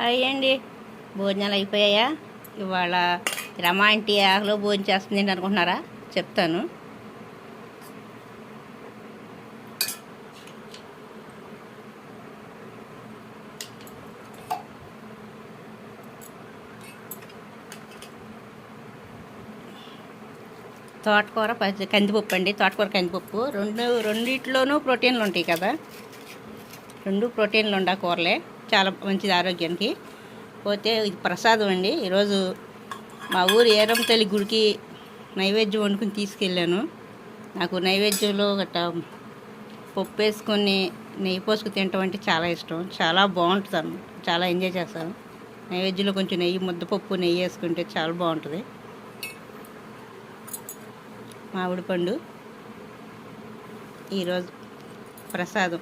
అయ్యండి భోజనాలు అయిపోయాయా? ఇవాళ రమా ఆంటీ ఆకులో భోజనం చేస్తుంది అనుకుంటున్నారా? చెప్తాను. తోటకూర కందిపప్పు అండి. తోటకూర కందిపప్పు రెండిట్లోనూ ప్రోటీన్లు ఉంటాయి కదా. రెండు ప్రోటీన్లు ఉండే కూరలే, చాలా మంచిది ఆరోగ్యానికి. పోతే ఇది ప్రసాదం అండి. ఈరోజు మా ఊరు ఏరమ్మ తల్లి గుడికి నైవేద్యం వండుకుని తీసుకెళ్ళాను. నాకు నైవేద్యంలో గట్టా పప్పు వేసుకొని నెయ్యి పోసుకు తినటం అంటే చాలా ఇష్టం. చాలా బాగుంటుంది అన్నమాట. చాలా ఎంజాయ్ చేస్తాను. నైవేద్యంలో కొంచెం నెయ్యి, ముద్దపప్పు నెయ్యి వేసుకుంటే చాలా బాగుంటుంది. మామిడి పండు ఈరోజు ప్రసాదం.